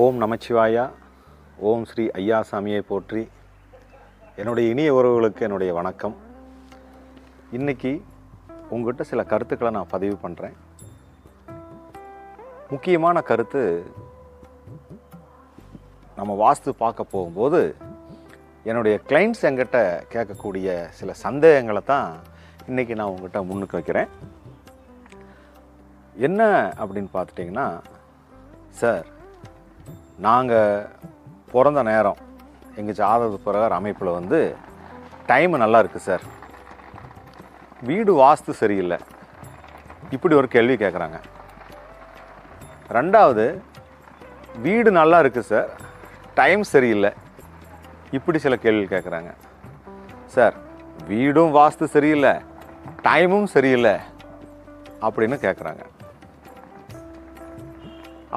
ஓம் நமச்சிவாயா. ஓம் ஸ்ரீ ஐயா சாமியை போற்றி. என்னுடைய இனிய உறவுகளுக்கு என்னுடைய வணக்கம். இன்றைக்கி உங்கள்கிட்ட சில கருத்துக்களை நான் பதிவு பண்ணுறேன். முக்கியமான கருத்து, நம்ம வாஸ்து பார்க்க போகும்போது என்னுடைய கிளைண்ட்ஸ் என்கிட்ட கேட்கக்கூடிய சில சந்தேகங்களை தான் இன்றைக்கி நான் உங்கள்கிட்ட முன்னுக்கு வைக்கிறேன். என்ன அப்படின்னு பார்த்துட்டிங்கன்னா, சார், நாங்கள் பிறந்த நேரம் எங்கள் ஜாதக பிரகார அமைப்பில் டைமு நல்லா இருக்குது சார், வீடு வாஸ்து சரியில்லை, இப்படி ஒரு கேள்வி கேட்குறாங்க. ரெண்டாவது, வீடு நல்லா இருக்குது சார், டைம் சரியில்லை, இப்படி சில கேள்வி கேட்குறாங்க. சார், வீடும் வாஸ்து சரியில்லை, டைமும் சரியில்லை அப்படின்னு கேட்குறாங்க.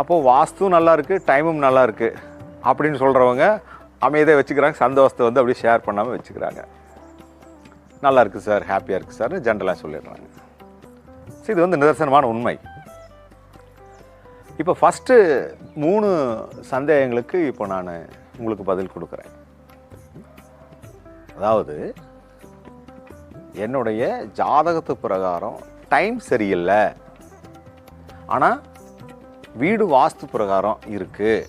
அப்போது வாஸ்துவும் நல்லா இருக்குது, டைமும் நல்லா இருக்குது அப்படின்னு சொல்கிறவங்க அமைதியாக வச்சுக்கிறாங்க, சந்தோஷத்தை அப்படியே ஷேர் பண்ணாமல் வச்சுக்கிறாங்க. நல்லா இருக்குது சார், ஹாப்பியாக இருக்குது சார்னு ஜென்ரலாக சொல்லிடுறாங்க. ஸோ இது நிதர்சனமான உண்மை. இப்போ ஃபஸ்ட்டு 3 சந்தேகங்களுக்கு இப்போ நான் உங்களுக்கு பதில் கொடுக்குறேன். அதாவது, என்னுடைய ஜாதகத்து பிரகாரம் டைம் சரியில்லை, ஆனால் வீடு வாஸ்து பிரகாரம் இருக்குது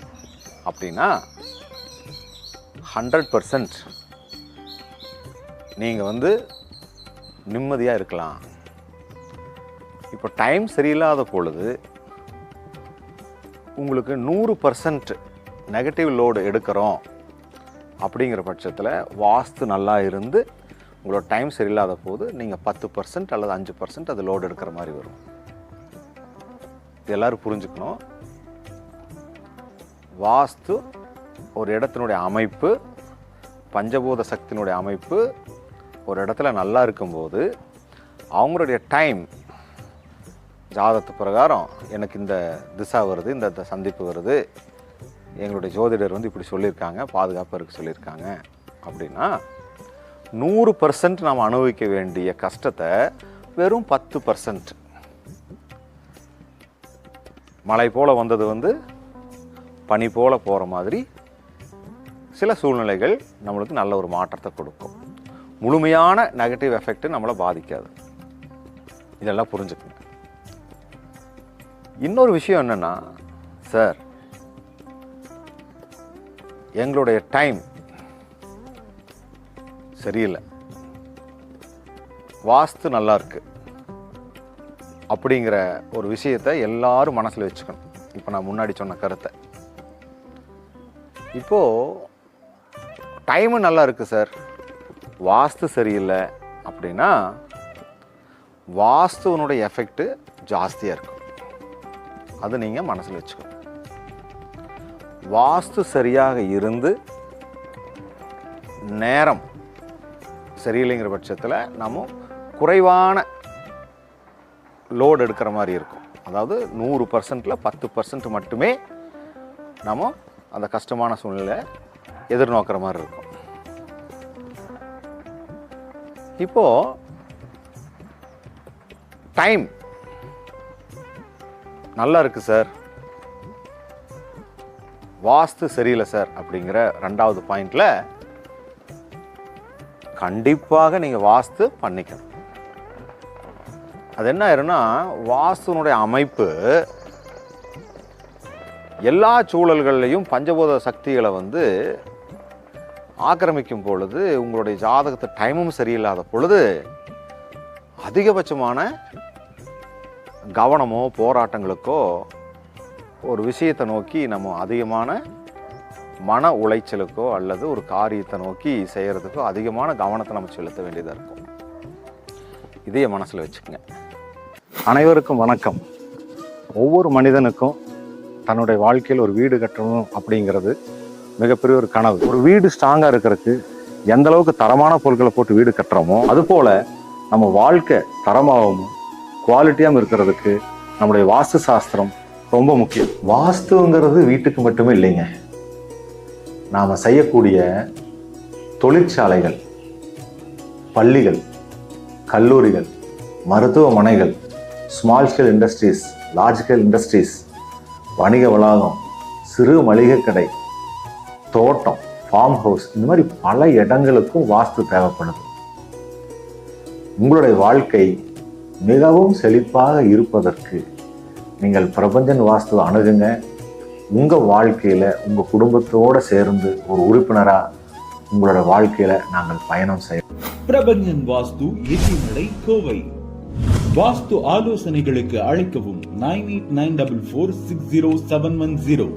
அப்படின்னா 100% நீங்கள் நிம்மதியாக இருக்கலாம். இப்போ டைம் சரியில்லாத பொழுது உங்களுக்கு 100% நெகட்டிவ் லோடு எடுக்கிறோம் அப்படிங்கிற பட்சத்தில் வாஸ்து நல்லா இருந்து உங்களோட டைம் சரியில்லாத போது நீங்கள் 10% அல்லது 5% அது லோடு எடுக்கிற மாதிரி வரும். இது எல்லோரும் புரிஞ்சுக்கணும். வாஸ்து ஒரு இடத்தினுடைய அமைப்பு, பஞ்சபூத சக்தியினுடைய அமைப்பு ஒரு இடத்துல நல்லா இருக்கும்போது அவங்களுடைய டைம் ஜாதகத்து பிரகாரம் எனக்கு இந்த திசா வருது, இந்த சந்திப்பு வருது, எங்களுடைய ஜோதிடர் இப்படி சொல்லியிருக்காங்க, பாதுகாப்பாக இருக்க சொல்லியிருக்காங்க அப்படின்னா 100% நாம் அனுபவிக்க வேண்டிய கஷ்டத்தை வெறும் 10%, மழை போல் வந்தது பனி போல் போகிற மாதிரி சில சூழ்நிலைகள் நம்மளுக்கு நல்ல ஒரு மாற்றத்தை கொடுக்கும். முழுமையான நெகட்டிவ் எஃபெக்ட் நம்மளை பாதிக்காது. இதெல்லாம் புரிஞ்சுக்கணும். இன்னொரு விஷயம் என்னென்னா, சார், எங்களுடைய டைம் சரியில்லை, வாஸ்து நல்லா இருக்கு அப்படிங்கிற ஒரு விஷயத்தை எல்லாரும் மனசில் வச்சுக்கணும். இப்போ நான் முன்னாடி சொன்ன கருத்தை, இப்போது டைமு நல்லா இருக்குது சார், வாஸ்து சரியில்லை அப்படின்னா வாஸ்துவனுடைய எஃபெக்ட்டு ஜாஸ்தியாக இருக்கும். அது நீங்கள் மனசில் வச்சுக்கணும். வாஸ்து சரியாக இருந்து நேரம் சரியில்லைங்கிற பட்சத்தில் நம்ம குறைவான லோடு எடுக்கிற மாதிரி இருக்கும். அதாவது 100%ல் 10% மட்டுமே நம்ம அந்த கஷ்டமான சூழ்நிலை எதிர்நோக்கிற மாதிரி இருக்கும். இப்போது டைம் நல்லா இருக்குது சார், வாஸ்து சரியில்லை சார் அப்படிங்கிற 2வது பாயிண்டில் கண்டிப்பாக நீங்கள் வாஸ்து பண்ணிக்கணும். அது என்ன ஆயிருன்னா, வாஸ்துனுடைய அமைப்பு எல்லா சூழல்கள்லையும் பஞ்சபூத சக்திகளை ஆக்கிரமிக்கும் பொழுது, உங்களுடைய ஜாதகத்தை டைமும் சரியில்லாத பொழுது அதிகபட்சமான கவனமோ போராட்டங்களுக்கோ ஒரு விஷயத்தை நோக்கி நம்ம அதிகமான மன உளைச்சலுக்கோ அல்லது ஒரு காரியத்தை நோக்கி செய்கிறதுக்கோ அதிகமான கவனத்தை நம்ம செலுத்த வேண்டியதாக இருக்கும். இதையே மனசில் வச்சுக்கோங்க. அனைவருக்கும் வணக்கம். ஒவ்வொரு மனிதனுக்கும் தன்னுடைய வாழ்க்கையில் ஒரு வீடு கட்டணும் அப்படிங்கிறது மிகப்பெரிய ஒரு கனவு. ஒரு வீடு ஸ்ட்ராங்காக இருக்கிறதுக்கு எந்த அளவுக்கு தரமான பொருட்களை போட்டு வீடு கட்டுறோமோ, அதுபோல் நம்ம வாழ்க்கை தரமாகவும் குவாலிட்டியாகவும் இருக்கிறதுக்கு நம்முடைய வாஸ்து சாஸ்திரம் ரொம்ப முக்கியம். வாஸ்துங்கிறது வீட்டுக்கு மட்டுமே இல்லைங்க. நாம் செய்யக்கூடிய தொழிற்சாலைகள், பள்ளிகள், கல்லூரிகள், மருத்துவமனைகள், small scale industries, large scale industries, வணிக வளாகம், சிறு மளிகை கடை, தோட்டம், ஃபார்ம் ஹவுஸ், இந்த மாதிரி பல இடங்களுக்கும் வாஸ்து தேவைப்படுது. உங்களுடைய வாழ்க்கை மிகவும் செழிப்பாக இருப்பதற்கு நீங்கள் பிரபஞ்சன் வாஸ்து அணுகுங்க. உங்கள் வாழ்க்கையில் உங்கள் குடும்பத்தோடு சேர்ந்து ஒரு உறுப்பினராக உங்களோட வாழ்க்கையில் நாங்கள் பயணம் செய்வோம். பிரபஞ்சன் வாஸ்து, எட்டிமலை, கோவை. வாஸ்து ஆலோசனைகளுக்கு அழைக்கவும் 9894460710.